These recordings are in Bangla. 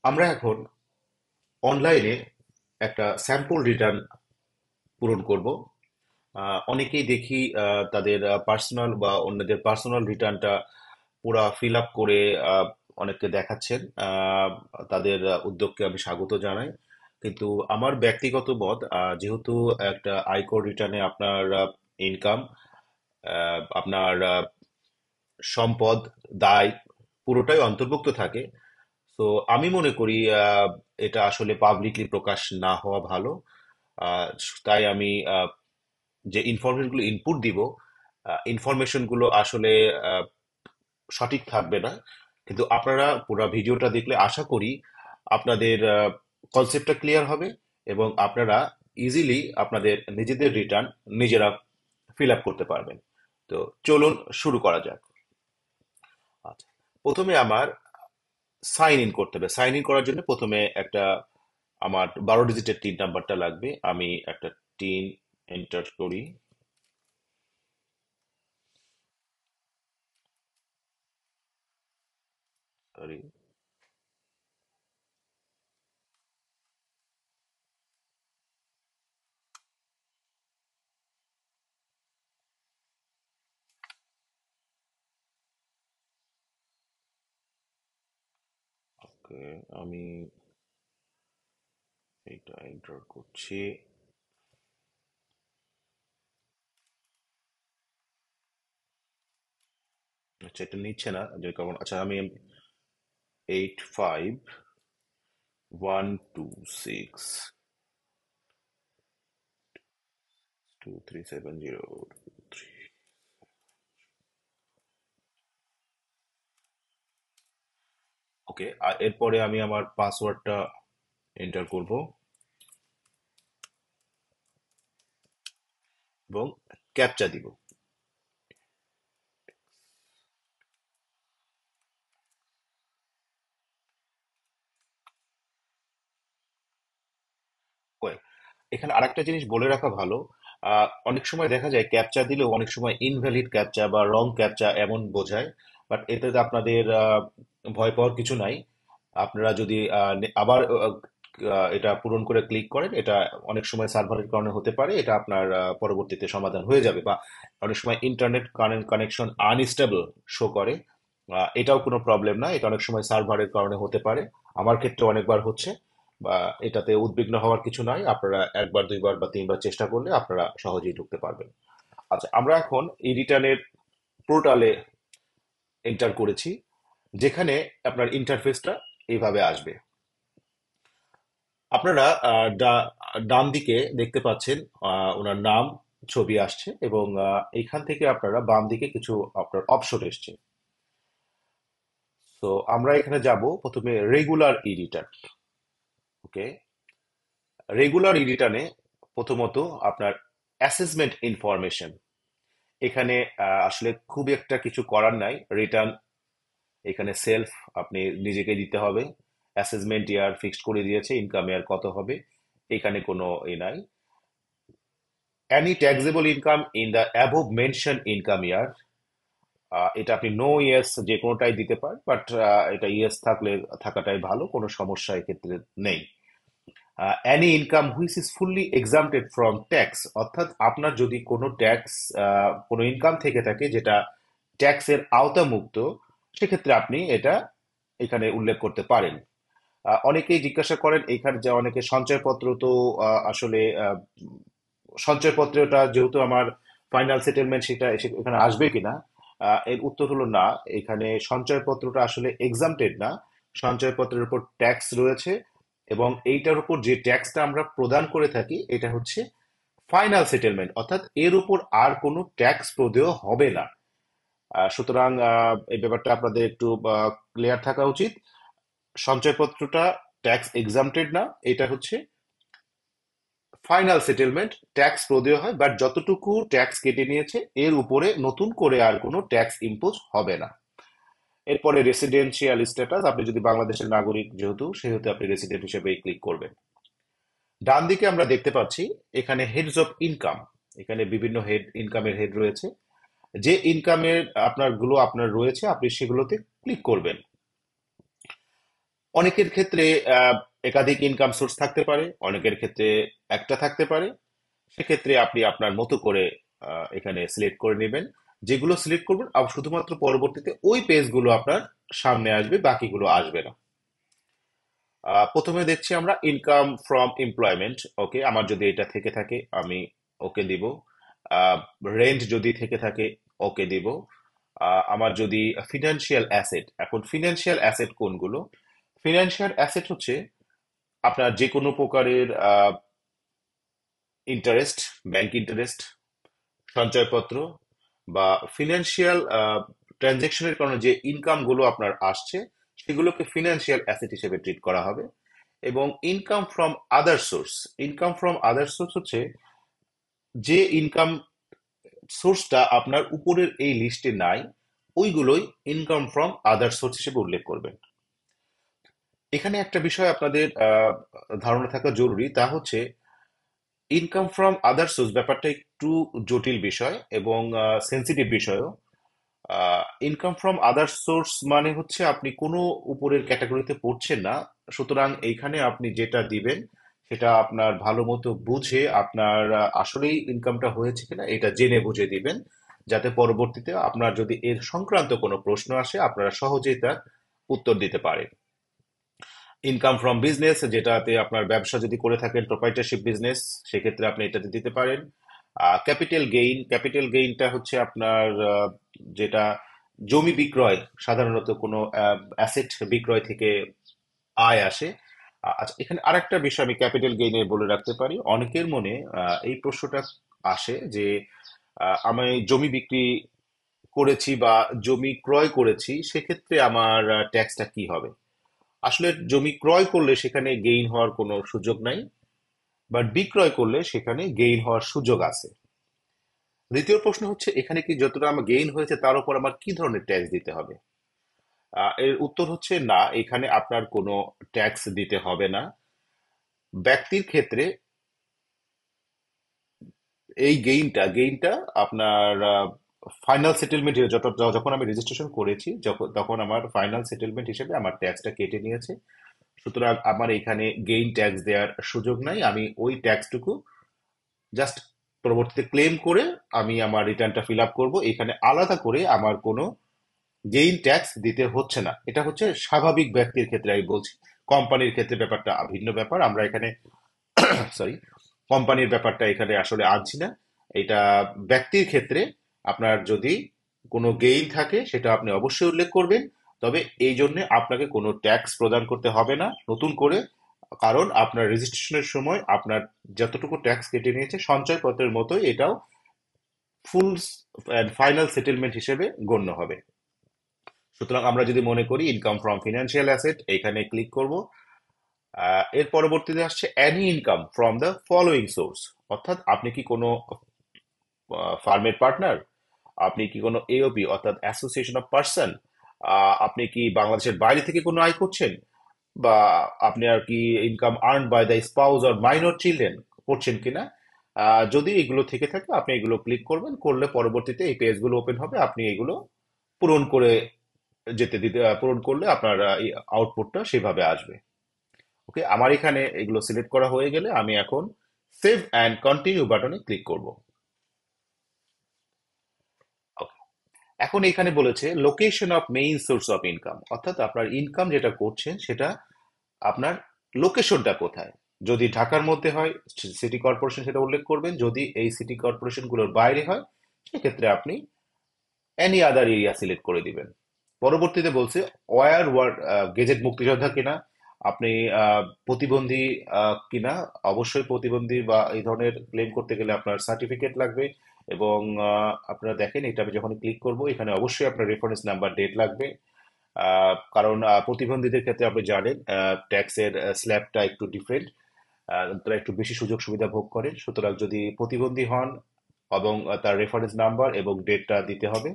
আমরা এখন অনলাইনে একটা স্যাম্পল রিটার্ন পূরণ করব। অনেকেই দেখি তাদের পার্সোনাল বা অন্যদের পার্সোনাল রিটার্নটা পুরা ফিল আপ করে অনেককে দেখাচ্ছেন। তাদের উদ্যোগকে আমি স্বাগত জানাই। কিন্তু আমার ব্যক্তিগত মত, যেহেতু একটা আয়কর রিটার্নে আপনার ইনকাম, আপনার সম্পদ, দায় পুরোটাই অন্তর্ভুক্ত থাকে। তো আমি মনে করি এটা আসলে পাবলিকলি প্রকাশ না হওয়া ভালো। আহ, তাই আমি যে ইনফরমেশনগুলো ইনপুট দিব, ইনফরমেশনগুলো আসলে আহ, সঠিক থাকবে না। কিন্তু আপনারা পুরো ভিডিওটা দেখলে আশা করি আপনাদের কনসেপ্টটা ক্লিয়ার হবে এবং আপনারা ইজিলি আপনাদের নিজেদের রিটার্ন নিজেরা ফিল আপ করতে পারবেন। তো চলুন শুরু করা যাক। আচ্ছা, প্রথমে আমার সাইন ইন করতে হবে। সাইন ইন করার জন্য প্রথমে একটা আমার 12 ডিজিটের টিন নাম্বারটা লাগবে। আমি একটা টিন এন্টার করি। সরি। ওকে, আমি এটা এন্টার করছি। আচ্ছা, এটা নিচ্ছে না যে কারণ। আচ্ছা, আমি 8512623703। ওকে, আর এরপরে আমি আমার পাসওয়ার্ডটা এন্টার করব এবং ক্যাপচা দিব। ওকে, এখানে আরেকটা জিনিস বলে রাখা ভালো। অনেক সময় দেখা যায় ক্যাপচা দিলেও অনেক সময় ইনভ্যালিড ক্যাপচা বা রং ক্যাপচা এমন বোঝায়। বাট এতে আপনাদের ভয় পাওয়ার কিছু নাই। আপনারা যদি আবার এটা পূরণ করে ক্লিক করেন, এটা অনেক সময় সার্ভারের কারণে হতে পারে। এটা আপনার পরবর্তীতে সমাধান হয়ে যাবে। বা অনেক সময় ইন্টারনেট কানেকশন আনস্টেবল শো করে। এটাও কোনো প্রবলেম না, এটা অনেক সময় সার্ভারের কারণে হতে পারে। আমার ক্ষেত্রে অনেকবার হচ্ছে। বা এটাতে উদ্বিগ্ন হওয়ার কিছু নাই। আপনারা একবার দুইবার বা তিনবার চেষ্টা করলে আপনারা সহজেই ঢুকতে পারবেন। আচ্ছা, আমরা এখন এই রিটার্নের পোর্টালে এন্টার করেছি, যেখানে আপনার ইন্টারফেসটা এইভাবে আসবে। আপনারা ডান দিকে দেখতে পাচ্ছেন ওনার নাম, ছবি আসছে এবং এইখান থেকে আপনারা বাম দিকে কিছু আপনার অপশন এসছে। তো আমরা এখানে যাব প্রথমে রেগুলার এডিটর। ওকে, রেগুলার এডিটরে প্রথমত আপনার অ্যাসেসমেন্ট ইনফরমেশন। এখানে আসলে খুব একটা কিছু করার নাই। রিটার্ন এখানে সেলফ আপনি নিজেকে দিতে হবে। অ্যাসেসমেন্ট ইয়ার ফিক্সড করে দিয়েছে, ইনকাম ইয়ার কত হবে, এখানে কোনো নাই। Any taxable income in the above mention income year, এটা আপনি নো ইয়েস যে কোনোটাই দিতে পারেন। বাট এটা ইয়েস থাকলে থাকাটাই ভালো, কোনো সমস্যা এক্ষেত্রে নেই। Any income which is fully exempted from tax, অর্থাৎ আপনার যদি কোনো ট্যাক্স, কোনো ইনকাম থেকে থাকে যেটা ট্যাক্সের আওতামুক্ত, সেক্ষেত্রে আপনি এটা এখানে উল্লেখ করতে পারেন। অনেকেই জিজ্ঞাসা করেন এখানে যে অনেকে সঞ্চয়পত্র তো আসলে সঞ্চয়পত্রটা যেহেতু আমার ফাইনাল সেটেলমেন্ট, সেটা এখানে আসবে কিনা। এর উত্তর হলো না। এখানে সঞ্চয়পত্রটা আসলে এক্সামটেড না। সঞ্চয়পত্রের উপর ট্যাক্স রয়েছে এবং এইটার উপর যে ট্যাক্সটা আমরা প্রদান করে থাকি এটা হচ্ছে ফাইনাল সেটেলমেন্ট, অর্থাৎ এর উপর আর কোনো ট্যাক্স প্রদেয় হবে না। সুতরাং এই ব্যাপারটা আপনাদের একটু ক্লিয়ার থাকা উচিত। সঞ্চয়পত্রটা ট্যাক্স এক্সামটেড না, এটা হচ্ছে ফাইনাল সেটেলমেন্ট। ট্যাক্স প্রদেয় হয়, বাট যতটুকু ট্যাক্স কেটে নিয়েছে এর উপরে নতুন করে আর কোনো ট্যাক্স ইম্পোজ হবে না। এরপরে রেসিডেন্সিয়াল স্ট্যাটাস, আপনি যদি বাংলাদেশের নাগরিক যেহেতু সেহেতু আপনি রেসিডেন্ট হিসেবে ক্লিক করবেন। ডান দিকে আমরা দেখতে পাচ্ছি এখানে হেডস অফ ইনকাম। এখানে বিভিন্ন হেড, ইনকামের হেড রয়েছে। যে ইনকামের আপনার রয়েছে আপনি সেগুলোতে ক্লিক করবেন। অনেকের ক্ষেত্রে একাধিক ইনকাম সোর্স থাকতে পারে, অনেকের ক্ষেত্রে একটা থাকতে পারে। সেক্ষেত্রে আপনি আপনার মতো করে এখানে সিলেক্ট করে নেবেন। যেগুলো সিলেক্ট করবেন শুধুমাত্র পরবর্তীতে ওই পেজগুলো আপনার সামনে আসবে, বাকিগুলো আসবে না। প্রথমে দেখছি আমরা ইনকাম ফ্রম এমপ্লয়মেন্ট। ওকে, আমার যদি এটা থেকে থাকে আমি ওকে দিব। রেন্ট যদি থেকে থাকে ওকে দিব। আমার যদি ফিনান্সিয়াল অ্যাসেট, এখন ফিনান্সিয়াল অ্যাসেট কোনগুলো? ফিনান্সিয়াল অ্যাসেট হচ্ছে আপনার যে কোনো প্রকারের ইন্টারেস্ট, ব্যাংক ইন্টারেস্ট, সঞ্চয়পত্র বা ফিনান্সিয়াল ট্রানজেকশনের কারণে যে ইনকাম গুলো আপনার আসছে, সেগুলোকে ফিনান্সিয়াল অ্যাসেট হিসেবে ট্রিট করা হবে। এবং income from other source, income from other source হচ্ছে যে ইনকাম সোর্সটা আপনার উপরের এই লিস্টে নাই, ওইগুলোই ইনকাম ফ্রম আদার সোর্স হিসেবে উল্লেখ করবেন। এখানে একটা বিষয় আপনাদের ধারণা থাকা জরুরি, তা হচ্ছে ইনকাম ফ্রম আদার সোর্স ব্যাপারটা একটু জটিল বিষয় এবং সেন্সিটিভ বিষয়ও। ইনকাম ফ্রম আদার সোর্স মানে হচ্ছে আপনি কোনো উপরের ক্যাটাগরিতে পড়ছেন না। সুতরাং এইখানে আপনি যেটা দিবেন সেটা আপনার ভালো মতো বুঝে আপনার আসলেই ইনকামটা হয়েছে কিনা এটা জেনে বুঝে দিবেন, যাতে পরবর্তীতে আপনার যদি এর সংক্রান্ত কোনো প্রশ্ন আসে আপনারা সহজেই তার উত্তর দিতে পারেন। ইনকাম ফ্রম বিজনেস, যেটাতে আপনার ব্যবসা যদি করে থাকেন, প্রোপ্রাইটারশিপ বিজনেস, সেক্ষেত্রে আপনি এটাতে দিতে পারেন। ক্যাপিটাল গেইন, ক্যাপিটাল গেইনটা হচ্ছে আপনার যেটা জমি বিক্রয়, সাধারণত কোনো অ্যাসেট বিক্রয় থেকে আয় আসে। আচ্ছা, এখানে আরেকটা বিষয় আমি ক্যাপিটাল গেইনে বলে রাখতে পারি। অনেকের মনে এই প্রশ্নটা আসে যে আমি জমি বিক্রি করেছি বা জমি ক্রয় করেছি, সেক্ষেত্রে আমার ট্যাক্সটা কি হবে? আসলে জমি ক্রয় করলে সেখানে গেইন হওয়ার কোনো সুযোগ নাই, বাট বিক্রয় করলে সেখানে গেইন হওয়ার সুযোগ আছে। দ্বিতীয় প্রশ্ন হচ্ছে এখানে কি যতটা আমার গেইন হয়েছে তার উপর আমার কি ধরনের ট্যাক্স দিতে হবে? এর উত্তর হচ্ছে না, এখানে আপনার কোনো ট্যাক্স দিতে হবে না। ব্যক্তির ক্ষেত্রে এই গেইনটা আপনার ফাইনাল সেটেলমেন্ট, যখন আমি রেজিস্ট্রেশন করেছি, তখন আমার ফাইনাল সেটেলমেন্ট হিসেবে আমার ট্যাক্সটা কেটে নিয়েছে। সুতরাং আমার এখানে গেইন ট্যাক্স দেওয়ার সুযোগ নাই। আমি ওই ট্যাক্সটুকু জাস্ট পরবর্তীতে ক্লেম করে আমি আমার রিটার্নটা ফিল আপ করবো। এখানে আলাদা করে আমার কোনো গেইন ট্যাক্স দিতে হচ্ছে না। এটা হচ্ছে স্বাভাবিক ব্যক্তির ক্ষেত্রে আমি বলছি। কোম্পানির ক্ষেত্রে ব্যাপারটা ভিন্ন ব্যাপার, আমরা এখানে সরি, কোম্পানির ব্যাপারটা এখানে আসলে আনছি না। এটা ব্যক্তির ক্ষেত্রে আপনার যদি কোনো গেইন থাকে সেটা আপনি অবশ্যই উল্লেখ করবেন। তবে এই জন্য আপনাকে কোনো ট্যাক্স প্রদান করতে হবে না নতুন করে, কারণ আপনার রেজিস্ট্রেশনের সময় আপনার যতটুকু ট্যাক্স কেটে নিয়েছে সঞ্চয়পত্রের মতোই এটাও ফুল অ্যান্ড ফাইনাল সেটেলমেন্ট হিসেবে গণ্য হবে। সুতরাং আমরা যদি মনে করি ইনকাম ফ্রম ফিনান্সিয়াল অ্যাসেট, এখানে ক্লিক করব। এর পরবর্তীতে আসছে any income from the following source, অর্থাৎ আপনি কি কোনো ফার্মের পার্টনার, আপনি কি কোনো এওপি অর্থাৎ অ্যাসোসিয়েশন অফ পার্সন, আপনি কি বাংলাদেশের বাইরে থেকে কোনো আয় করছেন, বা আপনি আর কি income earn by the spouse or minor children করছেন কিনা। যদি এগুলো থেকে থাকে আপনি এগুলো ক্লিক করবেন, করলে পরবর্তীতে এই পেজগুলো ওপেন হবে, আপনি এগুলো পূরণ করে পূরণ করলে আপনার এই আউটপুটটা সেভাবে আসবে। ওকে, আমার এখানে এগুলো সিলেক্ট করা হয়ে গেলে আমি এখন সেভ অ্যান্ড কন্টিনিউ বাটনে ক্লিক করব। ওকে, এখন এখানে বলেছে location of main source of income, অর্থাৎ আপনার ইনকাম যেটা করছেন সেটা আপনার লোকেশনটা কোথায়। যদি ঢাকার মধ্যে হয় সিটি কর্পোরেশন সেটা উল্লেখ করবেন, যদি এই সিটি কর্পোরেশন গুলোর বাইরে হয় সেক্ষেত্রে আপনি এনি আদার এরিয়া সিলেক্ট করে দিবেন। পরবর্তীতে বলছে ওয়ার ওয়ার গেজেট মুক্তিযোদ্ধা কিনা, আপনি প্রতিবন্ধী কিনা। অবশ্যই প্রতিবন্ধী বা এই ধরনের ক্লেম করতে গেলে আপনার সার্টিফিকেট লাগবে। এবং আপনারা দেখেন এটা আমি যখন ক্লিক করব এখানে অবশ্যই আপনার রেফারেন্স নাম্বার, ডেট লাগবে। কারণ প্রতিবন্ধীদের ক্ষেত্রে আপনি জানেন ট্যাক্সের স্ল্যাবটা একটু ডিফারেন্ট, তারা একটু বেশি সুযোগ সুবিধা ভোগ করে। সুতরাং যদি প্রতিবন্ধী হন এবং তার রেফারেন্স নাম্বার এবং ডেটটা দিতে হবে।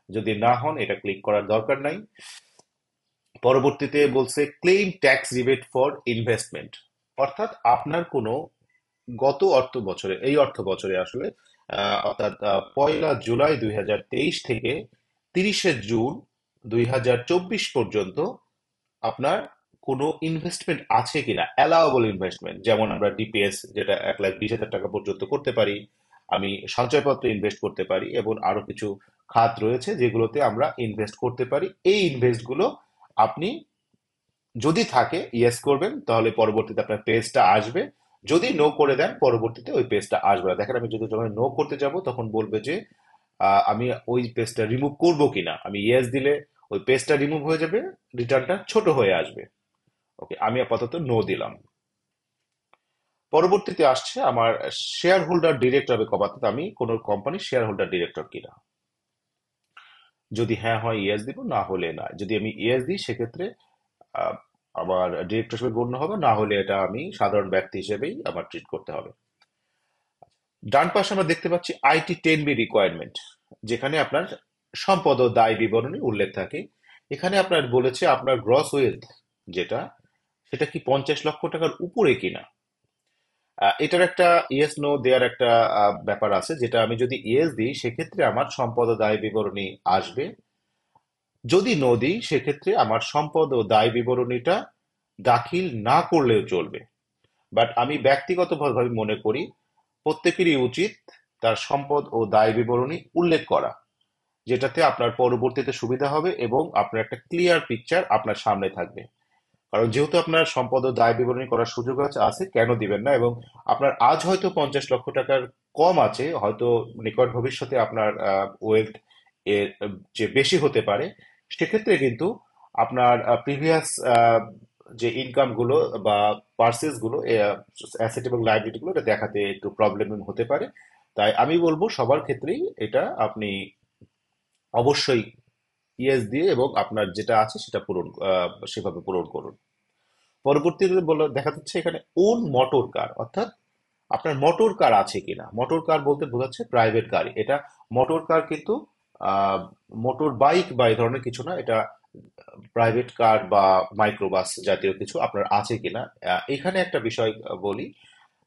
যদি না হন এটা ক্লিক করার দরকার নাই। পরবর্তীতে বলছে claim tax rebate for investment, অর্থাৎ আপনার কোনো গত অর্থ বছরে, এই অর্থ বছরে আসলে অর্থাৎ 1লা জুলাই 2023 থেকে 30শে জুন 2024 পর্যন্ত আপনার কোনো ইনভেস্টমেন্ট আছে কিনা, অ্যালাওয়েবল ইনভেস্টমেন্ট, যেমন আমরা ডিপিএস, যেটা 1,20,000 টাকা পর্যন্ত করতে পারি, আমি সঞ্চয়পত্রে ইনভেস্ট করতে পারি, এবং আরো কিছু খাত রয়েছে যেগুলোতে আমরা ইনভেস্ট করতে পারি। এই ইনভেস্টগুলো আপনি যদি থাকে ইয়েস করবেন, তাহলে পরবর্তীতে আপনার পেজটা আসবে। যদি নো করে দেন, পরবর্তীতে ওই পেজটা আসবে না। দেখেন, আমি যদি যখন নো করতে যাব তখন বলবে যে আমি ওই পেজটা রিমুভ করব কিনা। আমি ইয়েস দিলে ওই পেজটা রিমুভ হয়ে যাবে, রিটার্নটা ছোট হয়ে আসবে। ওকে, আমি আপাতত নো দিলাম। পরবর্তীতে আসছে আমার শেয়ার হোল্ডার ডিরেক্টর হবে কব, অর্থাৎ আমি কোনো কোম্পানির শেয়ার হোল্ডার ডিরেক্টর কিনা। যদি হ্যাঁ হয় ইয়েস দিব, না হলে না। যদি আমি ইয়েস দিই সেক্ষেত্রে আহ, আমার ডিরেক্টর হিসেবে গণ্য হবে, না হলে এটা আমি সাধারণ ব্যক্তি হিসেবেই আমার ট্রিট করতে হবে। ডান পাশে আমরা দেখতে পাচ্ছি IT10B রিকোয়ারমেন্ট, যেখানে আপনার সম্পদ ও দায় বিবরণী উল্লেখ থাকে। এখানে আপনার বলেছে আপনার গ্রস ওয়েলথ যেটা, সেটা কি 50 লক্ষ টাকার উপরে কিনা। এটার একটা ইয়েস নো দেওয়ার একটা ব্যাপার আছে, যেটা আমি যদি ইয়েস দিই সেক্ষেত্রে আমার সম্পদ ও দায় বিবরণী আসবে। যদি নো দিই সেক্ষেত্রে আমার সম্পদ ও দায় বিবরণীটা দাখিল না করলেও চলবে। বাট আমি ব্যক্তিগতভাবে মনে করি প্রত্যেকেরই উচিত তার সম্পদ ও দায় বিবরণী উল্লেখ করা, যেটাতে আপনার পরবর্তীতে সুবিধা হবে এবং আপনার একটা ক্লিয়ার পিকচার আপনার সামনে থাকবে। কারণ যেহেতু আপনার সম্পদ ও দায় বিবরণী করার সুযোগ আছে, কেন দিবেন না? এবং আপনার আজ হয়তো 50 লক্ষ টাকার কম আছে, হয়তো নিকট ভবিষ্যতে আপনার ওয়েলথ এর যে বেশি হতে পারে। সেক্ষেত্রে কিন্তু আপনার প্রিভিয়াস যে ইনকাম গুলো বা পার্সেস গুলো, অ্যাসেট এবং লাইবিলিটি গুলো, এটা দেখাতে একটু প্রবলেম হতে পারে। তাই আমি বলবো সবার ক্ষেত্রেই এটা আপনি অবশ্যই ইয়েস দিয়ে এবং আপনার যেটা আছে সেটা সেভাবে পূরণ করুন। পরবর্তীতে দেখা যাচ্ছে এখানে ওন মোটর কার, অর্থাৎ আপনার মোটর কার আছে কিনা। মোটর কার বলতে বোঝাচ্ছে প্রাইভেট গাড়ি। এটা মোটর কার কিন্তু মোটর বাইক বা এই ধরনের কিছু না, এটা প্রাইভেট কার বা মাইক্রোবাস জাতীয় কিছু আপনার আছে কিনা। এখানে একটা বিষয় বলি,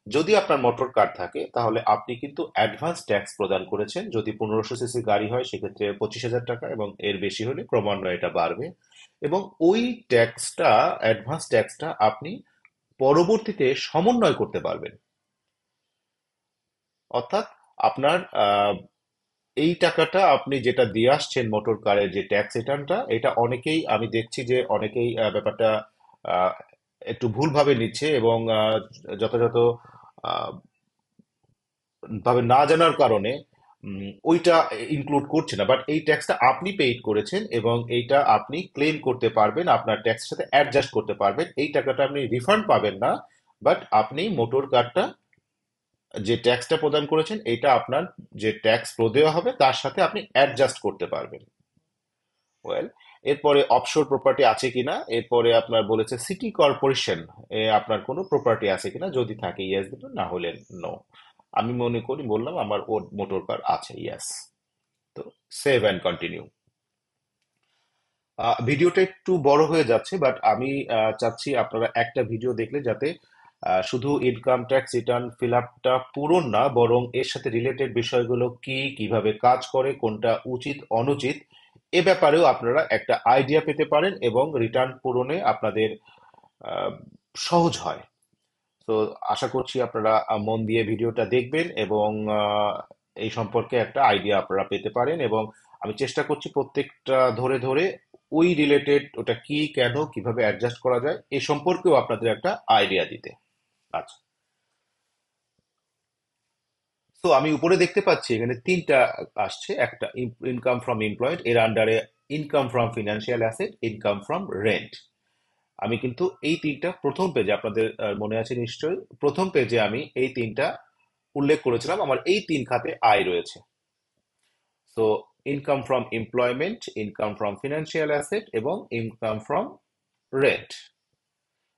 যদি আপনার মোটর কার থাকে তাহলে আপনি কিন্তু অ্যাডভান্স ট্যাক্স প্রদান করেছেন। যদি 1500 সিসি গাড়ি হয় সেক্ষেত্রে 25,000 টাকা, এবং এর বেশি হলে ক্রমান্বয়ে এটা বাড়বে। এবং ওই ট্যাক্সটা, অ্যাডভান্স ট্যাক্সটা আপনি পরবর্তীতে সমন্বয় করতে পারবেন। অর্থাৎ আপনার এই টাকাটা আপনি যেটা দিয়ে আসছেন মোটর কারের যে ট্যাক্স রিটার্নটা, এটা অনেকেই, আমি দেখছি যে অনেকেই ব্যাপারটা আহ, একটু ভুলভাবে নিচ্ছে এবং যথাযথ আহ, ভাবে না জানার কারণে ওইটা ইনক্লুড করছে না। বাট এই ট্যাক্সটা আপনি পেইড করেছেন এবং এইটা আপনি ক্লেম করতে পারবেন, আপনার ট্যাক্সের সাথে অ্যাডজাস্ট করতে পারবেন। এই টাকাটা আপনি রিফান্ড পাবেন না, বাট আপনি মোটর কারটা যে ট্যাক্সটা প্রদান করেছেন এটা আপনার যে ট্যাক্স দেওয়া হবে তার সাথে আপনি অ্যাডজাস্ট করতে পারবেন। ওয়েল, এরপরে অফশোর প্রপার্টি আছে কিনা, এরপরে আপনার বলেছে সিটি কর্পোরেশন এ আপনার কোনো প্রপার্টি আছে কিনা। যদি থাকে ইয়েস দিবেন, না হলে নো। আমি মনে করি বললাম আমার ওর মোটর কার আছে, ইয়েস। তো সেভ অ্যান্ড কন্টিনিউ। ভিডিওটা একটু বড় হয়ে যাচ্ছে, বাট আমি চাচ্ছি আপনারা একটা ভিডিও দেখলে যাতে শুধু ইনকাম ট্যাক্স রিটার্ন ফিল আপটা পূরণ না, বরং এর সাথে রিলেটেড বিষয়গুলো কি, কিভাবে কাজ করে, কোনটা উচিত অনুচিত, এ ব্যাপারেও আপনারা একটা আইডিয়া পেতে পারেন এবং রিটার্ন পূরণে আপনাদের আহ, সহজ হয়। তো আশা করছি আপনারা মন দিয়ে ভিডিওটা দেখবেন এবং এই সম্পর্কে একটা আইডিয়া আপনারা পেতে পারেন। এবং আমি চেষ্টা করছি প্রত্যেকটা ধরে ধরে ওই রিলেটেড ওটা কি, কেন, কিভাবে অ্যাডজাস্ট করা যায় এই সম্পর্কেও আপনাদের একটা আইডিয়া দিতে। আচ্ছা, তো আমি উপরে দেখতে পাচ্ছি এখানে তিনটা আসছে। একটা ইনকাম ফ্রম এমপ্লয়েড, এর আন্ডারে income from financial asset, income from rent. আমি কিন্তু এই তিনটা প্রথম পেজে, আপনাদের মনে আছে নিশ্চয়ই, প্রথম পেজে আমি এই তিনটা উল্লেখ করেছিলাম, আমার এই তিন খাতে আয় রয়েছে। So income from employment, income from financial asset এবং ইনকাম ফ্রম রেন্ট।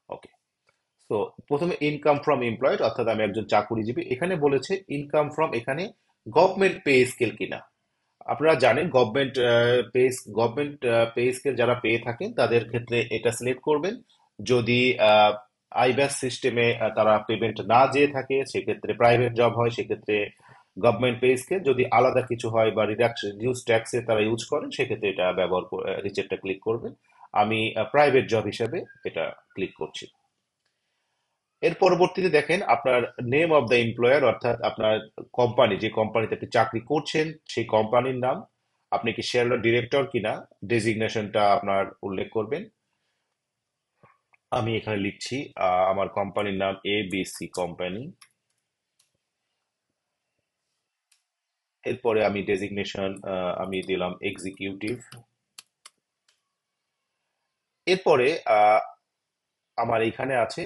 ওকে, তো প্রথমে ইনকাম ফ্রম এমপ্লয়েড, অর্থাৎ আমি একজন চাকুরিজীবী। এখানে বলেছে ইনকাম ফ্রম, এখানে গভর্নমেন্ট পে স্কেল কিনা। আপনারা জানেন গভর্নমেন্ট পে স্কেল যারা পেয়ে থাকেন তাদের ক্ষেত্রে এটা সিলেক্ট করবেন। যদি আইব্যাস সিস্টেমে তারা পেমেন্ট না যেয়ে থাকে, সেক্ষেত্রে প্রাইভেট জব হয়, সেক্ষেত্রে গভর্নমেন্ট পে স্কেল। যদি আলাদা কিছু হয় বা রিডিউস ট্যাক্সে তারা ইউজ করেন, সেক্ষেত্রে এটা ব্যবহার রিচেটটা ক্লিক করবেন। আমি প্রাইভেট জব হিসেবে এটা ক্লিক করছি। এর পরবর্তীতে দেখেন আপনার নেম অফ দ্য এমপ্লয়ার, অর্থাৎ আপনার কোম্পানি, যে কোম্পানিতে আপনি চাকরি করছেন সেই কোম্পানির নাম, আপনি কি শেয়ার ডিরেক্টর কিনা, ডেজিগনেশনটা আপনার উল্লেখ করবেন। আমি এখানে লিখছি আমার কোম্পানির নাম এবিসি কোম্পানি। এরপরে আমি ডেজিগনেশন আমি দিলাম এক্সিকিউটিভ। এরপরে আহ, আমার এখানে আছে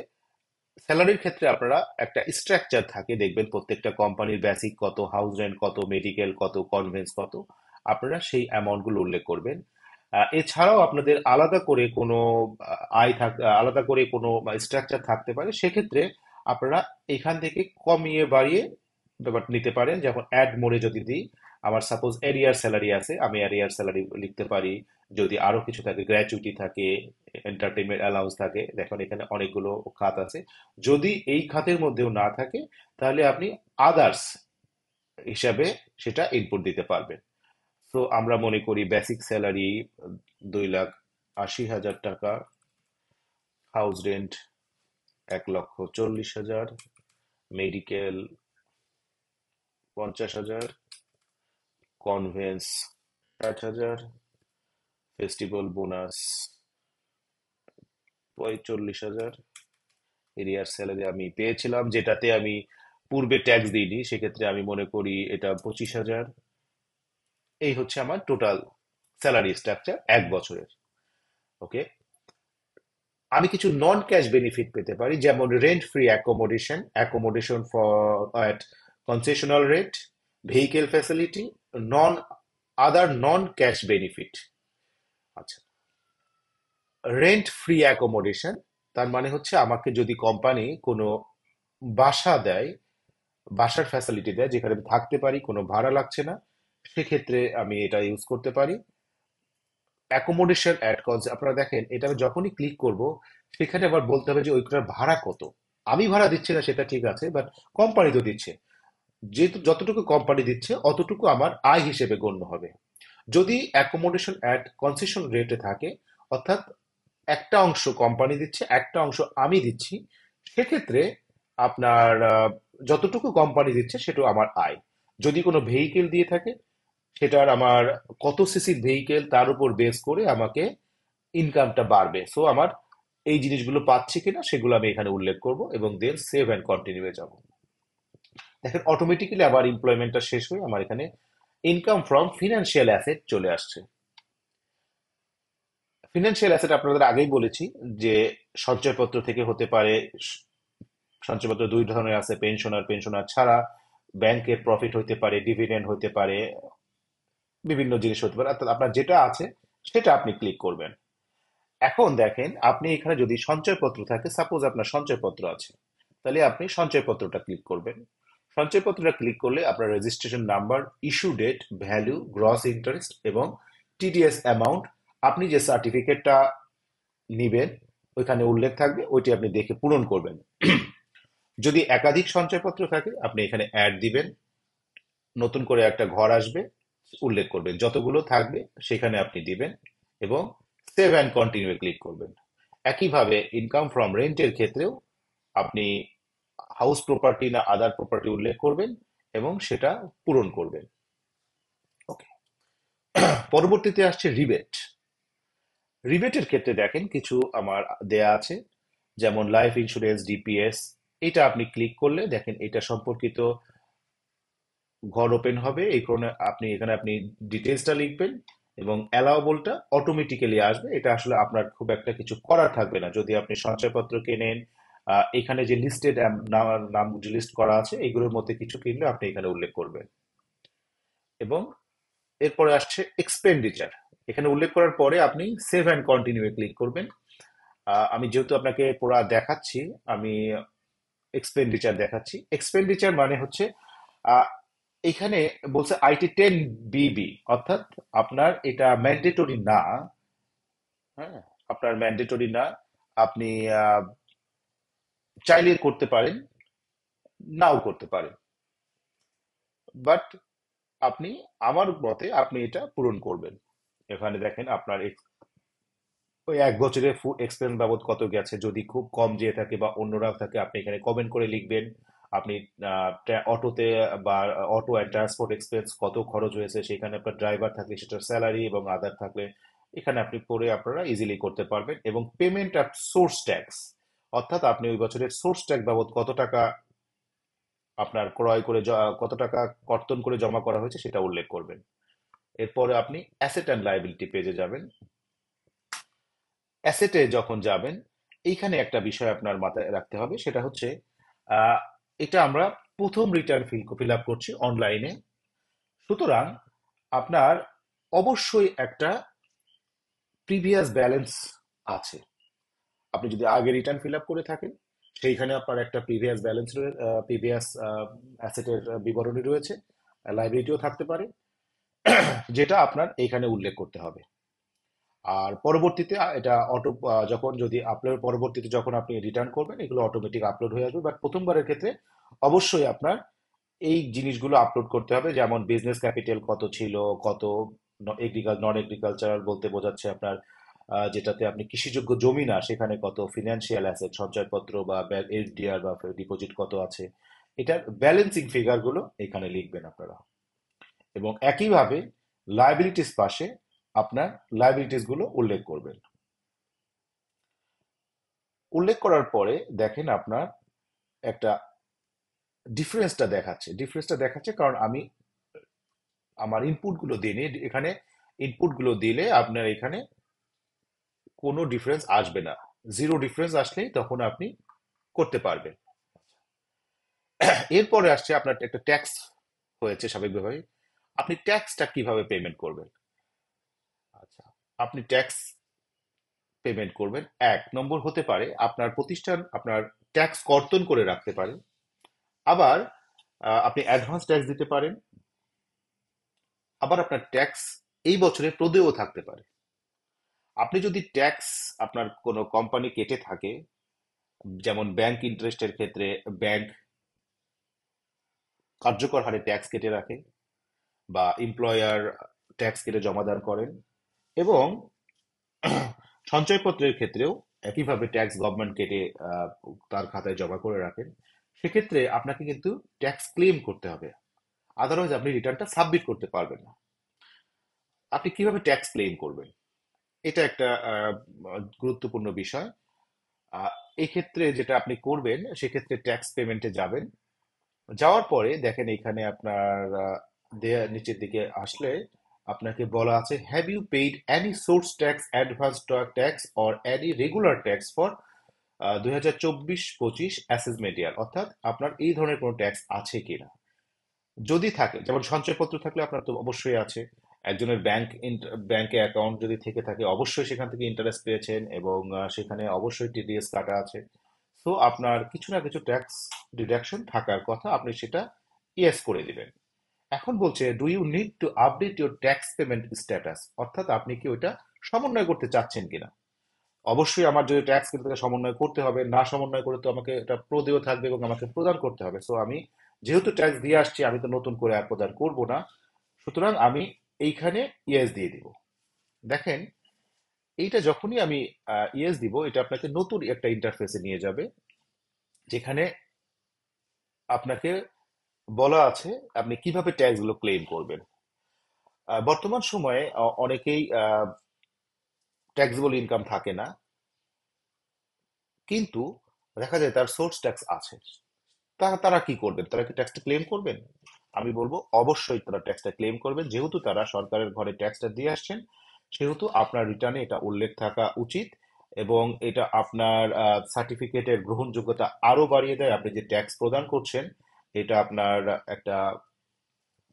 স্যালারির ক্ষেত্রে আপনারা একটা স্ট্রাকচার থাকে, দেখবেন প্রত্যেকটা কোম্পানির বেসিক কত, হাউস রেন্ট কত, মেডিকেল কত, কনভেন্স কত, আপনারা সেই অ্যামাউন্ট গুলো উল্লেখ করবেন। এছাড়াও আপনাদের আলাদা করে কোনো আলাদা করে কোনো স্ট্রাকচার থাকতে পারে, সেক্ষেত্রে আপনারা এখান থেকে কমিয়ে বাড়িয়ে ব্যাপার নিতে পারেন। যেমন অ্যাড মোডে যদি দিই, আমার সাপোজ এরিয়ার স্যালারি আছে, আমি এরিয়ার স্যালারি লিখতে পারি। যদি আরো কিছু থাকে, গ্র্যাচুইটি থাকে, এন্টারটেনমেন্ট অ্যালাউন্স থাকে, দেখুন এখানে অনেকগুলো খাত আছে। যদি এই খাতের মধ্যেও না থাকে, তাহলে আপনি আদার্স হিসাবে সেটা ইনপুট দিতে পারবেন। তো আমরা মনে করি বেসিক স্যালারি 2,80,000 টাকা, house rent 1,40,000, medical 50,000, convince 60,000, festival bonus 45,000, এরিয়ার স্যালারি আমি পেয়েছিলাম যেটাতে আমি পূর্বে ট্যাক্স দিইনি, সেক্ষেত্রে আমি মনে করি এটা 25,000। এই হচ্ছে আমার টোটাল স্যালারি স্ট্রাকচার 1 বছরের। ওকে। আমি কিছু নন ক্যাশ বেনিফিট পেতে পারি, যেমন rent free accommodation, accommodation for at concessional rate, vehicle facility, non other non cash benefit. আচ্ছা, রেন্ট ফ্রি অ্যাকোমোডেশন তার মানে হচ্ছে আমাকে যদি কোম্পানি কোনো বাসা দেয়, বাসার ফ্যাসিলিটি দেয় যেখানে আমি থাকতে পারি, কোনো ভাড়া লাগছে না, সেক্ষেত্রে আমি এটা ইউজ করতে পারি। অ্যাকোমোডেশন অ্যাট কস্ট, আপনারা দেখেন এটা আমি যখনই ক্লিক করব, সেখানে আবার বলতে হবে যে ওইটার ভাড়া কত। আমি ভাড়া দিচ্ছি না সেটা ঠিক আছে, বাট কোম্পানি তো দিচ্ছে, যেহেতু যতটুকু কোম্পানি দিচ্ছে অতটুকু আমার আয় হিসেবে গণ্য হবে। যদি অ্যাকোমোডেশন অ্যাট কনসেশন রেটে থাকে, অর্থাৎ একটা অংশ কোম্পানি দিচ্ছে, একটা অংশ আমি দিচ্ছি, সেক্ষেত্রে আপনার যতটুকু কোম্পানি দিচ্ছে সেটা আমার আয়। যদি কোনো ভেহিকেল দিয়ে থাকে, সেটার আমার কত সিসির ভেহিকেল তার উপর বেস করে আমাকে ইনকামটা বাড়বে। সো আমার এই জিনিসগুলো পাচ্ছি কিনা সেগুলো আমি এখানে উল্লেখ করব, এবং দেন সেভ অ্যান্ড কন্টিনিউ যাব। দেখেন অটোমেটিক্যালি আবার এমপ্লয়মেন্টটা শেষ হয়ে আমার এখানে ইনকাম ফ্রম ফিনান্সিয়াল অ্যাসেট চলে আসছে। ফিনান্সিয়াল অ্যাসেট আপনাদের আগেই বলেছি যে সঞ্চয়পত্র থেকে হতে পারে। সঞ্চয়পত্র দুই ধরনের আছে, পেনশনার, পেনশনার ছাড়া, ব্যাংকের প্রফিট হতে পারে, ডিভিডেন্ড হতে পারে, বিভিন্ন জিনিস হতে পারে, অর্থাৎ আপনার যেটা আছে সেটা আপনি ক্লিক করবেন। এখন দেখেন আপনি এখানে যদি সঞ্চয়পত্র থাকে, সাপোজ আপনার সঞ্চয়পত্র আছে, তাহলে আপনি সঞ্চয়পত্রটা ক্লিক করবেন। সঞ্চয়পত্রটা ক্লিক করলে আপনার registration number, issue date, value, gross interest এবং টিডিএস অ্যামাউন্ট, আপনি যে সার্টিফিকেটটা নিবেন ওইখানে উল্লেখ থাকবে, ওইটি আপনি দেখে পূরণ করবেন। যদি একাধিক সঞ্চয়পত্র থাকে আপনি এখানে অ্যাড দিবেন, নতুন করে একটা ঘর আসবে, উল্লেখ করবেন যতগুলো থাকবে সেখানে আপনি দিবেন, এবং সেভ অ্যান্ড কন্টিনিউ ক্লিক করবেন। একইভাবে ইনকাম ফ্রম রেন্টের ক্ষেত্রেও আপনি হাউস প্রপার্টি না আদার প্রপার্টি উল্লেখ করবেন এবং সেটা পূরণ করবেন। ওকে। পরবর্তীতে আসছে রিবেট। রিবেটের ক্ষেত্রে দেখেন কিছু আমার দেয়া আছে, যেমন লাইফ ইন্স্যুরেন্স, ডিপিএস। এটা আপনি ক্লিক করলে দেখেন এটা সম্পর্কিত ঘর ওপেন হবে। এই কারণে আপনি ডিটেলসটা লিখবেন এবং অ্যালাউবলটা অটোমেটিক্যালি আসবে। এটা আসলে আপনার খুব একটা কিছু করার থাকবে না যদি আপনি সঞ্চয়পত্র কেনেন। এখানে যে লিস্টেড নাম যে লিস্ট করা আছে এগুলোর মধ্যে কিছু কিনলে আপনি এখানে উল্লেখ করবেন। এবং এরপরে আসছে এক্সপেন্ডিচার। এখানে উল্লেখ করার পরে আপনি সেভ অ্যান্ড কন্টিনিউ ক্লিক করবেন। আমি যেহেতু আপনাকে পুরা দেখাচ্ছি, আমি এক্সপেন্ডিচার দেখাচ্ছি। এক্সপেন্ডিচার মানে হচ্ছে আহ, এখানে বলছে IT10BB, অর্থাৎ আপনার এটা ম্যান্ডেটরি না। হ্যাঁ, আপনার ম্যান্ডেটরি না, আপনি আহ, চাইলে করতে পারেন, নাও করতে পারেন, বাট আপনি, আমার মতে আপনি এটা পূরণ করবেন। এখানে দেখেন আপনার ওই এক বছরের ফুড এক্সপেন্স বাবদ কত গেছে, যদি খুব কম যেয়ে থাকে বা অন্যরাও থাকে আপনি এখানে কমেন্ট করে লিখবেন। আপনি অটোতে বা অটো অ্যান্ড ট্রান্সপোর্ট এক্সপেন্স কত খরচ হয়েছে, সেখানে আপনার ড্রাইভার থাকলে সেটার স্যালারি এবং আদার থাকলে এখানে আপনি পরে আপনারা ইজিলি করতে পারবেন। এবং পেমেন্ট অ্যাট সোর্স ট্যাক্স, অর্থাৎ আপনি ওই বছরের সোর্স ট্যাক্স বাবদ কত টাকা আপনার ক্রয় করে কত টাকা কর্তন করে জমা করা হয়েছে সেটা উল্লেখ করবেন। এরপরে আপনি অ্যাসেট অ্যান্ড লায়াবিলিটি পেজে যাবেন। অ্যাসেটে যখন যাবেন, এইখানে একটা বিষয় আপনার মাথায় রাখতে হবে, সেটা হচ্ছে আহ, এটা আমরা প্রথম রিটার্ন ফিল আপ করছি অনলাইনে। সুতরাং আপনার অবশ্যই একটা প্রিভিয়াস ব্যালেন্স আছে। আপনি যদি আগে রিটার্ন ফিল আপ করে থাকেন, সেইখানে আপনার একটা প্রিভিয়াস ব্যালেন্স প্রিভিয়াস অ্যাসেটের বিবরণী রয়েছে, লাইবিলিটিও থাকতে পারে, যেটা আপনার এইখানে উল্লেখ করতে হবে। আর পরবর্তীতে এটা অটো যখন যদি আপলোড পরবর্তীতে যখন আপনি রিটার্ন করবেন এগুলো অটোমেটিক আপলোড হয়ে আসবে, বাট প্রথমবারের ক্ষেত্রে অবশ্যই আপনার এই জিনিসগুলো আপলোড করতে হবে, যেমন বিজনেস ক্যাপিটাল কত ছিল, কত নন এগ্রিকালচারাল বলতে বোঝাচ্ছে আপনার যেটাতে আপনি কৃষিযোগ্য জমি না সেখানে কত, ফিনান্সিয়াল অ্যাসেট সঞ্চয়পত্র বা এফডিআর বা ডিপোজিট কত আছে, এটার ব্যালেন্সিং ফিগারগুলো এখানে লিখবেন আপনারা। এবং একইভাবে লায়াবিলিটিস পাশে আপনার লায়াবিলিটিস গুলো উল্লেখ করবেন। উল্লেখ করার পরে দেখেন আপনার একটা ডিফারেন্সটা দেখাচ্ছে কারণ আমি আমার ইনপুট গুলো দিইনি এখানে। ইনপুট গুলো দিলে আপনার এখানে কোনো ডিফারেন্স আসবে না, জিরো ডিফারেন্স আসলেই তখন আপনি করতে পারবেন। এরপরে আসছে আপনার একটা ট্যাক্স হয়েছে স্বাভাবিকভাবে, আপনি ট্যাক্সটা কিভাবে পেমেন্ট করবেন। আচ্ছা, আপনি ট্যাক্স পেমেন্ট করবেন, এক নম্বর হতে পারে আপনার প্রতিষ্ঠান আপনার ট্যাক্স কর্তন করে রাখতে পারে। আবার আপনি অ্যাডভান্স ট্যাক্স দিতে পারেন। আবার আপনার ট্যাক্স এই বছরে প্রদেয় থাকতে পারে। আপনি যদি ট্যাক্স আপনার কোনো কোম্পানি কেটে থাকে, যেমন ব্যাংক ইন্টারেস্টের ক্ষেত্রে ব্যাংক কার্যকর হারে ট্যাক্স কেটে রাখে, বা এমপ্লয়ার ট্যাক্স কেটে জমাদান করেন, এবং সঞ্চয়পত্রের ক্ষেত্রেও একইভাবে ট্যাক্স গভর্নমেন্ট কেটে আহ, তার খাতায় জমা করে রাখেন, সেক্ষেত্রে আপনাকে কিন্তু ট্যাক্স ক্লেম করতে হবে, আদারওয়াইজ আপনি রিটার্নটা সাবমিট করতে পারবেন না। আপনি কিভাবে ট্যাক্স ক্লেম করবেন, এটা একটা গুরুত্বপূর্ণ বিষয়। আহ, এই ক্ষেত্রে যেটা আপনি করবেন সেক্ষেত্রে ট্যাক্স পেমেন্টে যাবেন। যাওয়ার পরে দেখেন এখানে আপনার নিচের দিকে আসলে আপনাকে বলা আছে, have you paid any source tax, advance tax or any regular tax for 2024-25 assessment year, অর্থাৎ আপনার এই ধরনের কোনো ট্যাক্স আছে কিনা। যদি থাকে, যেমন সঞ্চয়পত্র থাকলে আপনার তো অবশ্যই আছে, একজনের ব্যাংকে অ্যাকাউন্ট যদি থেকে থাকে অবশ্যই সেখান থেকে ইন্টারেস্ট পেয়েছেন, এবং সেখানে অবশ্যই টিডিএস কাটা আছে। সো আপনার কিছু না কিছু ট্যাক্স ডিডাকশন থাকার কথা, আপনি সেটা ইয়েস করে দিবেন। এখন বলছে, do you need to update your tax payment status, অর্থাৎ আপনি কি ওইটা সমন্বয় করতে চাচ্ছেন কিনা। অবশ্যই আমার যদি ট্যাক্স কিন্তু তাকে সমন্বয় করতে হবে, না সমন্বয় করে তো আমাকে এটা প্রদেয় থাকবে এবং আমাকে প্রদান করতে হবে। সো আমি যেহেতু ট্যাক্স দিয়ে আসছি, আমি তো নতুন করে আর প্রদান করব না, সুতরাং আমি এইখানে ইয়েস দিয়ে দিব। দেখেন, এইটা যখনই আমি ইয়েস দিব, এটা আপনাকে নতুন একটা ইন্টারফেসে নিয়ে যাবে, যেখানে আপনাকে বলা আছে আপনি কিভাবে ট্যাক্স গুলো ক্লেম করবেন। বর্তমান সময়ে অনেকেই ট্যাক্সেবল ইনকাম থাকে না, কিন্তু দেখা যায় তার সোর্স ট্যাক্স আছে। তারা তারা কি করবেন, তারা কি ট্যাক্সটা ক্লেম করবেন? আমি বলবো অবশ্যই তারা ট্যাক্সটা ক্লেম করবেন, যেহেতু তারা সরকারের ঘরে ট্যাক্সটা দিয়ে আসছেন, সেহেতু আপনার রিটার্নে এটা উল্লেখ থাকা উচিত। এবং এটা আপনার সার্টিফিকেটের গ্রহণযোগ্যতা আরো বাড়িয়ে দেয়, আপনি যে ট্যাক্স প্রদান করছেন এটা আপনার একটা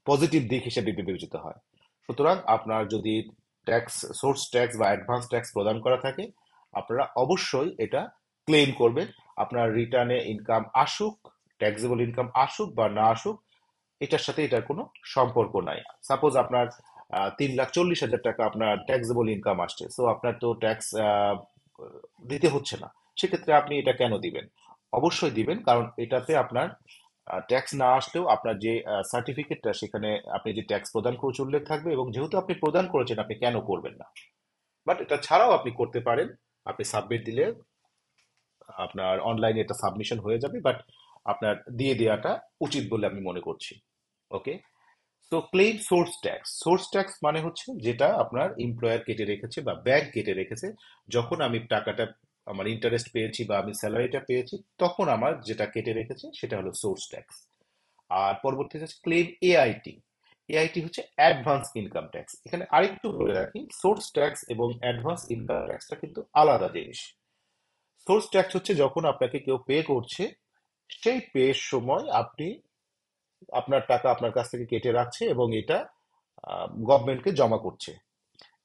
পজিটিভ দিক হিসেবে বিবেচিত হয়। সুতরাং আপনার যদি ট্যাক্স সোর্স ট্যাক্স বা অ্যাডভান্স ট্যাক্স প্রদান করা থাকে, আপনারা অবশ্যই এটা ক্লেম করবেন। আপনার রিটার্নে ইনকাম আসুক, ট্যাক্সেবল ইনকাম আসুক বা না আসুক, এটার সাথে এটার কোনো সম্পর্ক নাই। সাপোজ আপনার 3,40,000 টাকা আপনার ট্যাক্সেবল ইনকাম আসছে, সো আপনার তো ট্যাক্স দিতে হচ্ছে না, সেক্ষেত্রে আপনি এটা কেন দিবেন? অবশ্যই দিবেন, কারণ এটাতে আপনার ট্যাক্স না আসলেও আপনার যে সার্টিফিকেটটা, সেখানে আপনি যে ট্যাক্স প্রদান করেছেন উল্লেখ থাকবে, এবং যেহেতু আপনি প্রদান করেছেন আপনি কেন করবেন না। বাট এটা ছাড়াও আপনি করতে পারেন। আপনি সাবমিট দিলে আপনার অনলাইনে এটা সাবমিশন হয়ে যাবে, বাট আপনার দিয়ে দেওয়াটা উচিত বলে আমি মনে করছি। ওকে। তো claim source tax, source tax মানে হচ্ছে যেটা আপনার এমপ্লয়ার কেটে রেখেছে বা ব্যাংক কেটে রেখেছে, যখন আমি টাকাটা, আমার ইন্টারেস্ট পেয়েছি বা আমি স্যালারিটা পেয়েছি, তখন আমার যেটা কেটে রেখেছে সেটা হলো সোর্স ট্যাক্স। আর পরবর্তী হচ্ছে ক্লেম এআইটি। এআইটি হচ্ছে অ্যাডভান্স ইনকাম ট্যাক্স। এখানে আরেকটু বলে রাখি, সোর্স ট্যাক্স এবং অ্যাডভান্স ইনকাম ট্যাক্সটা কিন্তু আলাদা জিনিস। সোর্স ট্যাক্স হচ্ছে যখন আপনাকে কেউ পে করছে, সেই পের সময় আপনি আপনার টাকা আপনার কাছ থেকে কেটে রাখছে এবং এটা গভর্নমেন্টকে জমা করছে।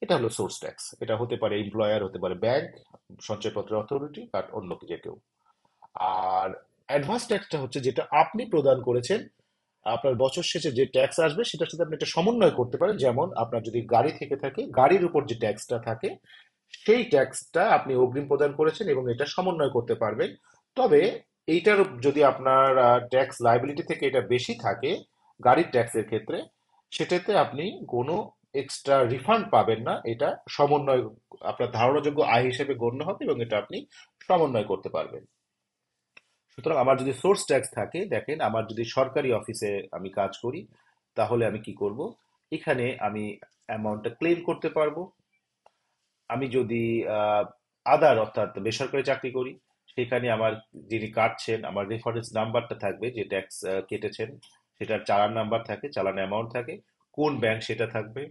এটা হলো সোর্স ট্যাক্স। এটা হতে পারে এমপ্লয়ার, হতে পারে ব্যাংক, সঞ্চয়পত্র অথরিটি, আর অন্য যে কেউ। আর অ্যাডভান্স ট্যাক্সটা হচ্ছে যেটা আপনি প্রদান করেছেন। আপনার বছর শেষে যে ট্যাক্স আসবে সেটার সাথে আপনি একটা সমন্বয় করতে পারেন। যেমন আপনার যদি গাড়ি থেকে থাকে, গাড়ির উপর যে ট্যাক্সটা থাকে, সেই ট্যাক্সটা আপনি অগ্রিম প্রদান করেছেন এবং এটা সমন্বয় করতে পারবেন। তবে এইটার যদি আপনার ট্যাক্স লায়াবিলিটি থেকে এটা বেশি থাকে, গাড়ির ট্যাক্সের ক্ষেত্রে, সেটাতে আপনি কোনো এক্সট্রা রিফান্ড পাবেন না। এটা সমন্বয়, আপনার ধারণাযোগ্য আয় হিসেবে গণ্য হবে এবং এটা আপনি সমন্বয় করতে পারবেন। সুতরাং আমার যদি সোর্স ট্যাক্স থাকে, দেখেন আমার যদি সরকারি অফিসে আমি কাজ করি, তাহলে আমি কি করব, এখানে আমি অ্যামাউন্টটা ক্লেম করতে পারবো। আমি যদি আদার অর্থাৎ বেসরকারি চাকরি করি, সেখানে আমার যিনি কাটছেন, আমার রেফারেন্স নাম্বারটা থাকবে, যে ট্যাক্স কেটেছেন সেটার চালান নাম্বার থাকে, চালান অ্যামাউন্ট থাকে, কোন ব্যাংক সেটা থাকবে,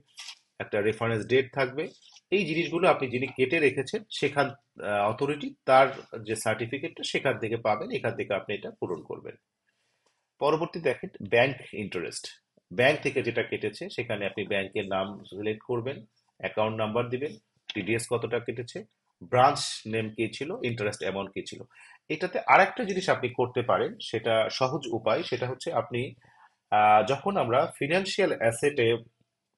একটা রেফারেন্স ডেট থাকবে। এই জিনিসগুলো আপনি যিনি কেটে রেখেছেন সেখান অথরিটি, তার যে সার্টিফিকেটটা সেখান থেকে পাবেন, এখান থেকে আপনি এটা পূরণ করবেন। পরবর্তী দেখেন ব্যাংক ইন্টারেস্ট। ব্যাংক থেকে যেটা কেটেছে সেখানে আপনি ব্যাংকের নাম সিলেক্ট করবেন, অ্যাকাউন্ট নাম্বার দিবেন, টিডিএস কতটা কেটেছে, ব্রাঞ্চ নেম কি ছিল, ইন্টারেস্ট অ্যামাউন্ট কি ছিল। এটাতে আরেকটা জিনিস আপনি করতে পারেন, সেটা সহজ উপায়, সেটা হচ্ছে আপনি যখন আমরা ফিনান্সিয়াল অ্যাসেটে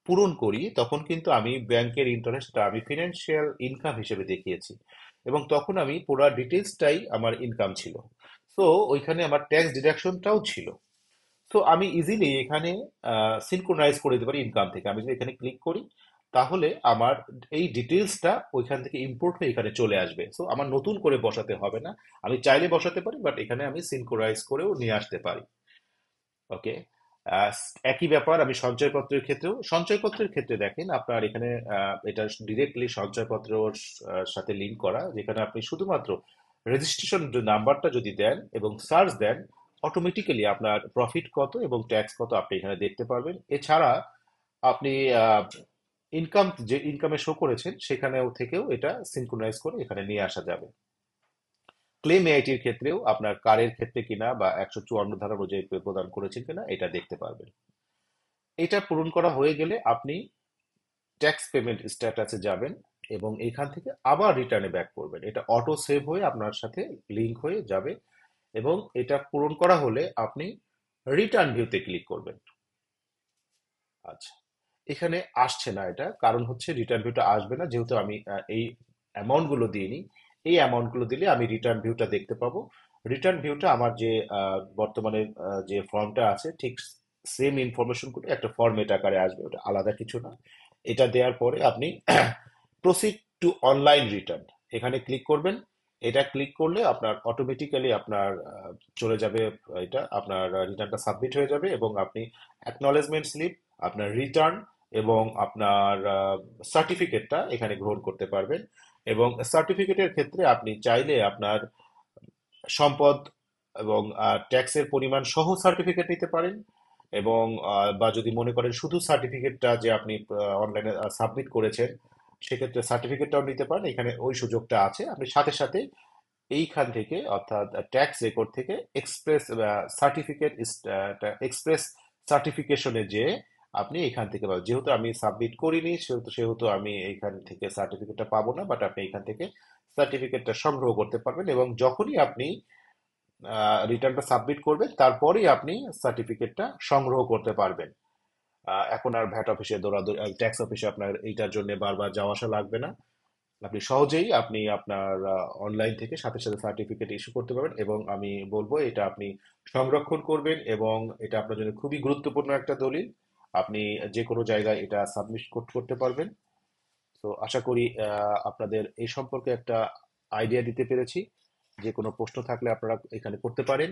পূরণ করি, তখন কিন্তু আমি ব্যাংকের ইন্টারেস্টটা আমি ফিনান্সিয়াল ইনকাম হিসেবে দেখিয়েছি, এবং তখন আমি পুরো ডিটেলসটাই আমার ইনকাম ছিল। তো ওইখানে আমার ট্যাক্স ডিডাকশনটাও ছিল। তো আমি ইজিলি এখানে সিনক্রোনাইজ করে দিতে পারি ইনকাম থেকে। আমি যদি এখানে ক্লিক করি, তাহলে আমার এই ডিটেলসটা ওইখান থেকে ইম্পোর্ট হয়ে এখানে চলে আসবে। সো আমার নতুন করে বসাতে হবে না। আমি চাইলে বসাতে পারি, বাট এখানে আমি সিনক্রোনাইজ করেও নিয়ে আসতে পারি। ওকে। একই ব্যাপার আমি সঞ্চয়পত্রের ক্ষেত্রেও, সঞ্চয়পত্রের ক্ষেত্রে দেখেন আপনার এখানে এটা ডিরেক্টলি সঞ্চয়পত্রর সাথে লিঙ্ক করা, যেখানে আপনি শুধুমাত্র রেজিস্ট্রেশন নাম্বারটা যদি দেন এবং সার্চ দেন, অটোমেটিক্যালি আপনার প্রফিট কত এবং ট্যাক্স কত আপনি এখানে দেখতে পারবেন। এছাড়া আপনি ইনকাম, যে ইনকামে শো করেছেন সেখানেও থেকেও এটা সিনক্রোনাইজ করে এখানে নিয়ে আসা যাবে। ক্লেম এআইটির ক্ষেত্রেও আপনার কারের ক্ষেত্রে কিনা বা 154 ধারা অনুযায়ী প্রদান করেছেন কিনা এটা দেখতে পারবেন। এটা পূরণ করা হয়ে গেলে আপনি ট্যাক্স পেমেন্ট স্ট্যাটাসে যাবেন এবং এখান থেকে আবার রিটার্নে ব্যাক করবেন। এটা অটো সেভ হয়ে আপনার সাথে লিংক হয়ে যাবে, এবং এটা পূরণ করা হলে আপনি রিটার্ন ভিউতে ক্লিক করবেন। আচ্ছা, এখানে আসছে না এটা, কারণ হচ্ছে রিটার্ন ভিউটা আসবে না, যেহেতু আমি এই অ্যামাউন্ট গুলো দিইনি। এই অ্যামাউন্ট গুলো দিলে আমি রিটার্ন ভিউটা দেখতে পাবো। রিটার্ন ভিউটা আমার যে বর্তমানে যে ফর্মটা আছে, ঠিক সেম ইনফরমেশন গুলো একটা ফরম্যাট আকারে আসবে, ওটা আলাদা কিছু না। এটা দেওয়ার পরে আপনি প্রসিড টু অনলাইন রিটার্ন এখানে ক্লিক করবেন। এটা ক্লিক করলে আপনার অটোমেটিক্যালি আপনার চলে যাবে, এটা আপনার রিটার্নটা সাবমিট হয়ে যাবে, এবং আপনি অ্যাকনলেজমেন্ট স্লিপ, আপনার রিটার্ন এবং আপনার সার্টিফিকেটটা এখানে গ্রহণ করতে পারবেন। এবং সার্টিফিকেটের ক্ষেত্রে আপনি চাইলে আপনার সম্পদ এবং ট্যাক্সের পরিমাণ সহ সার্টিফিকেট নিতে পারেন, এবং বা যদি মনে করেন শুধু সার্টিফিকেটটা যে আপনি অনলাইনে সাবমিট করেছেন, সেক্ষেত্রে সার্টিফিকেটটাও নিতে পারেন। এখানে ওই সুযোগটা আছে। আপনি সাথে সাথে এইখান থেকে, অর্থাৎ ট্যাক্স রেকর্ড থেকে এক্সপ্রেস সার্টিফিকেট, এক্সপ্রেস সার্টিফিকেশনে যে আপনি এখান থেকে পাবেন। যেহেতু আমি সাবমিট করিনি, সেহেতু সেহেতু আমি এইখান থেকে সার্টিফিকেটটা পাবো না, বাট আপনি এখান থেকে সার্টিফিকেটটা সংগ্রহ করতে পারবেন, এবং যখনই আপনি রিটার্নটা সাবমিট করবেন তারপরেই আপনি সার্টিফিকেটটা সংগ্রহ করতে পারবেন। এখন আর ভ্যাট অফিসে দৌড়াদৌড়ি, ট্যাক্স অফিসে আপনার এইটার জন্য বারবার যাওয়া আসা লাগবে না। আপনি সহজেই আপনি আপনার অনলাইন থেকে সাথে সাথে সার্টিফিকেট ইস্যু করতে পারবেন, এবং আমি বলবো এটা আপনি সংরক্ষণ করবেন, এবং এটা আপনার জন্য খুবই গুরুত্বপূর্ণ একটা দলিল। আপনি যে কোনো জায়গায় এটা সাবমিট করতে পারবেন। তো আশা করি আপনাদের এই সম্পর্কে একটা আইডিয়া দিতে পেরেছি। যে কোনো প্রশ্ন থাকলে আপনারা এখানে করতে পারেন।